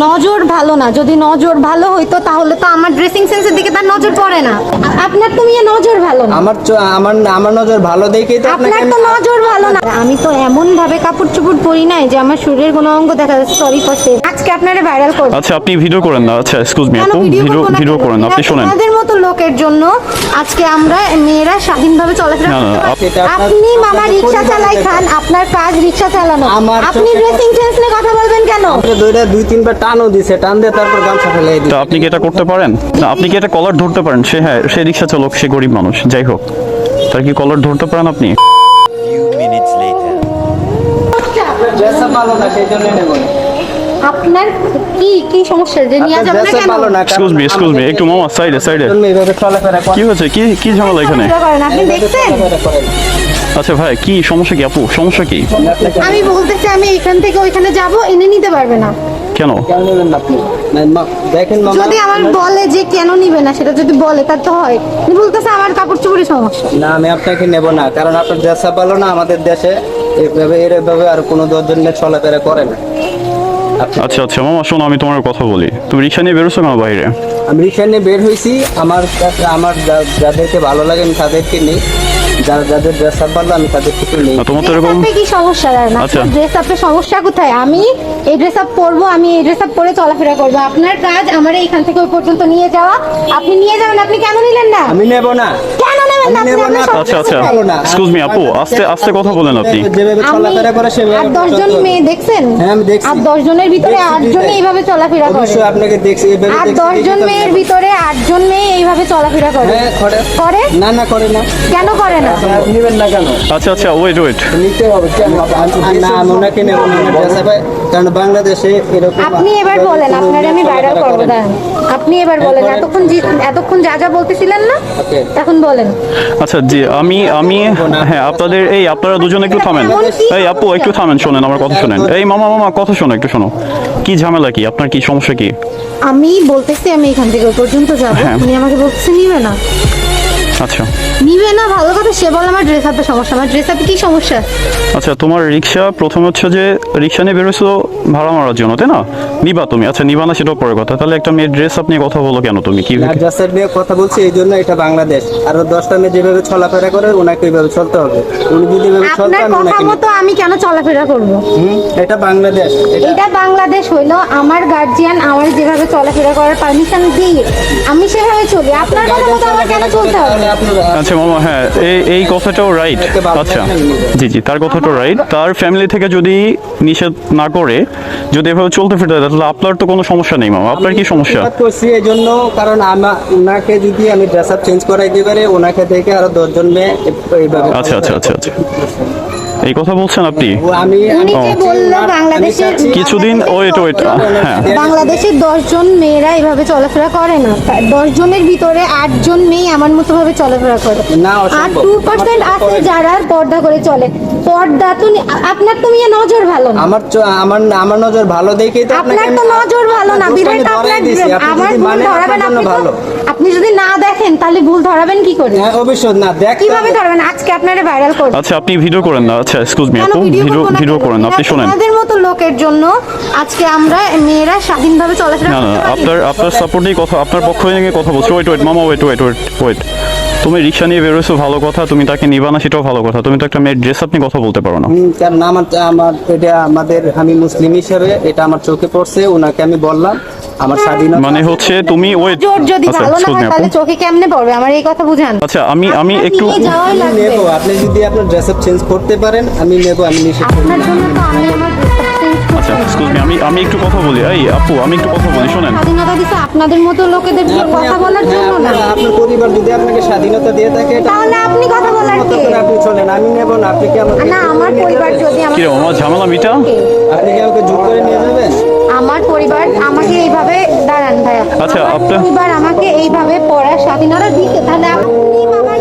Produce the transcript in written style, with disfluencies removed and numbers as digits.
নজর ভালো না, যদি নজর ভালো হইতো তাহলে তো আমার ড্রেসিং সেন্সের দিকে তার নজর পড়ে না। আপনার তো মেয়ে নজর ভালো না। আমার নজর ভালো দেখেই তো আপনার তো নজর ভালো না। আমি তো এমন ভাবে কাপড় চোপড় পরি নাই যে আমার শরীরের কোনো অঙ্গ দেখা যাচ্ছে। সরি ফর সে, আজকে আপনারে ভাইরাল করব। আচ্ছা আপনি ভিডিও করেন না। আচ্ছা এক্সকিউজ মি আপু, ভিডিও করেন না, আপনি শুনেন। আপনাদের মতো লোকের জন্য আজকে আমরা মেয়েরা স্বাধীনভাবে চলাফেরা করতে পারি। আপনি মামা রিকশা চালাই খান, আপনার কাজ রিকশা চালানো, আপনি ড্রেসিং সেন্স নিয়ে কথা বলবেন কেন? দুই তিনবার টানও দিছে, টান দিয়ে তারপর গামছা ফেলাই দিছে। তা আপনি কি এটা করতে পারেন না? আপনি কি এটা কলার ধরতে পারেন? সে রিক্সা চালক, সে গরিব মানুষ, যাই হোক, তার কি কলার ধরতে পারেন আপনি? ড্রেস আপ ভালো না, সেই জন্য নেব না। আপনার কি সমস্যা যে নিয়ে যাবেন না কেন? এক্সকিউজ মি একটু মামা সাইডে এইভাবে চলাফেরা করেন। কি হয়েছে? কি ঝামেলা এখানে? আপনি দেখছেন? আচ্ছা ভাই, কি সমস্যা? কি আপু সমস্যা কি? আমি বলতেছি আমি এখান থেকে ওইখানে যাব, এনে নিতে পারবে না। কেন? কেন নেবেন না আপনি? দেখেন মামা, যদি আমার বলে যে কেন নিবে না, সেটা যদি বলে তার তো হয়। উনি বলতেছে আমার কাপড় চোপড়ের সমস্যা। না আমি আপনাকে নেব না, কারণ আপনার ড্রেস আপ ভালো না। আমাদের দেশে এভাবে আর কোনো দশজন নিয়ে চলাফেরা করে না। আচ্ছা মামা শোনো, আমি তোমার কথা বলি। তুমি রিক্সা নিয়ে বেরোছো কেন বাইরে? আমি রিক্সা নিয়ে বের হয়েছি, আমার কাছে যাদেরকে ভালো লাগে আমি তাদেরকে নিই, যাদের ড্রেস আপ ভালো আমি তাদেরকে নেই। তোমার তো এরকম কি সমস্যা? আচ্ছা। ড্রেস আপের সমস্যা কোথায়? আমি এই ড্রেস আপ পরবো, আমি এই ড্রেস আপ পরে চলাফেরা করবো। আপনার কাজ আমার এইখান থেকে ওই পর্যন্ত নিয়ে যাওয়া। আপনি নিয়ে যাবেন, আপনি কেন নিলেন না? আমি নেব না। কেন নেবেন না? আচ্ছা এক্সকিউজ মি আপু, আস্তে কথা বলেন আপনি। যেভাবে চলাফেরা করে সেভাবে আর 10 জন মেয়ে দেখছেন? হ্যাঁ আমি দেখছি। আর 10 জনের ভিতরে 8 জন এইভাবে চলাফেরা করে। অবশ্যই আপনাকে দেখছি, এভাবে আর দেখছি। 10 জন মেয়ের ভিতরে 8 জন মেয়ে এইভাবে চলাফেরা করে। হ্যাঁ করে? না করে না। কেন করে না? আপনি নেবেন না কেন? আচ্ছা ওয়েট নিতে হবে কেন? না আমি ওনাকে নেব না, ড্রেস আপ, কারণ বাংলাদেশে এরকম। আপনি এবার বলেন, আপনারে আমি ভাইরাল করব। দাঁড়ান, আপনি এবার বলেন। এতক্ষণ যা বলতেছিলেন না, এখন বলেন। আচ্ছা জি, আমি হ্যাঁ আপনারা দুজন একটু থামেন। এই আপু একটু থামেন, শোনেন আমার কথা শোনেন। এই মামা কথা শোনো, একটু শোনো। কি ঝামেলা কি আপনার? কি সমস্যা কি? আমি বলতেছি আমি এখান থেকে ওই পর্যন্ত যাব, উনি আমাকে বলতেছে নিবে না। আচ্ছা নিবে না, ভালো কথা। সে বলে আমার ড্রেস আপের সমস্যা। আমার ড্রেস আপে কি সমস্যা? আচ্ছা তোমার রিক্সা, প্রথমে হচ্ছে যে রিক্সা নিয়ে বেরোছো ভাড়া মারার জন্য, তাই না? নিবা তুমি? আচ্ছা নিবা না সেটাও পরের কথা। তাহলে একটা মেয়ের ড্রেস আপ নিয়ে কথা বলো কেন তুমি? কি ড্রেস আপ নিয়ে কথা বলছি এই জন্য, এটা বাংলাদেশ। আর 10টা মেয়ে যেভাবে চলাফেরা করে ওনাকে ওইভাবে চলতে হবে। উনি যদি এভাবে চলতে, আপনার আমি কথা ওনাকে মতো আমি কেন চলাফেরা করব? এটা বাংলাদেশ। এটা বাংলাদেশ হইলো আমার গার্জিয়ান আমার যেভাবে চলাফেরা করার পারমিশন দিয়ে আমি সেভাবে চলি। আপনার কথা মতো আমার কেন চলতে হবে? আচ্ছা মামা, হ্যাঁ এই কথাটাও রাইট। আচ্ছা জি তার কথাটাও রাইট। তার ফ্যামিলি থেকে যদি নিষেধ না করে যদি এভাবে চলতে ফিরতে হয়, তাহলে আপনার তো কোনো সমস্যা নেই মামা। আপনার কি সমস্যা? করছি এই জন্য, কারণ ওনাকে যদি আমি ড্রেস আপ চেঞ্জ করাই দিতে পারি, ওনাকে দেখে আরো 10 জন মেয়ে এইভাবে। আচ্ছা এই কথা বলছেন আপনি? উনি যে বললো বাংলাদেশের কিছুদিন ওয়েট হ্যাঁ বাংলাদেশের 10 জন মেয়েরা এইভাবে চলাফেরা করে না। 10 জনের ভিতরে 8 জন মেয়ে আমার মতো ভাবে চলাফেরা করে। আর 2% আছে যারা পর্দা করে চলে। পর্দা তো আপনার তো মেয়ে নজর ভালো না। আমার নজর ভালো দেখেই তো আপনার তো নজর ভালো না, বিধায় তো আমার ভুল ধরাবেন আপনি যদি না দেখেন তাহলে ভুল ধরাবেন কি করে? হ্যাঁ অবশ্যই না দেখ, কিভাবে ধরবেন? আজকে আপনারে ভাইরাল করব। আচ্ছা আপনি ভিডিও করেন না। আচ্ছা এক্সকিউজ মি আপু, ভিডিও করেন না, আপনি শুনেন। আপনাদের মতো লোকের জন্য আজকে আমরা মেয়েরা স্বাধীনভাবে চলাফেরা না করতে পারি। আপনার সাপোর্টেই কথা, আপনার পক্ষ থেকে কথা বলছি। ওয়েট মামা, ওয়েট তুমি রিক্সা নিয়ে বেরোছো ভালো কথা, তুমি তাকে নিবা না সেটাও ভালো কথা। তুমি তো একটা মেয়ের ড্রেস আপনি কথা বলতে পারো না। কারণ আমার এটা আমি মুসলিম হিসেবে এটা আমার চোখে পড়ছে, ওনাকে আমি বললাম আমার স্বাধীনতা মানে হচ্ছে তুমি ওয়েট। জোর যদি আচ্ছা ভালো না এক্সকিউজ মি হয় আপু, তাহলে চোখে কেমনে পড়বে? আমার এই কথা বুঝান। আচ্ছা আমি একটু যাওয়াই লাগবে। নেব। আপনি যদি আপনার ড্রেস আপ চেঞ্জ করতে পারেন আমি নেব, আমি নিষেধ করব আপনার জন্য তো আমি আমার আচ্ছা এক্সকিউজ মি আমি একটু কথা বলি। এই আপু আমি একটু কথা বলি, শুনেন। স্বাধীনতা দিছে আপনাদের মতো লোকেদের কথা বলার জন্য না। আপনার পরিবার যদি আপনাকে স্বাধীনতা দিয়ে থাকে তাহলে আপনি কথা বলার কে? আপনি চলেন, আমি নেব না। আপনি কি আমাকে না, আমার পরিবার যদি কি রে মামা, ঝামেলা মিটা? আপনি কি আমাকে জোর করে নিয়ে যাবেন? আমার পরিবার আমাকে এইভাবে দাঁড়ান ভাইয়া। আচ্ছা, আমার পরিবার আমাকে এইভাবে পড়ার স্বাধীনতা দিতে, তাহলে আপনি মামার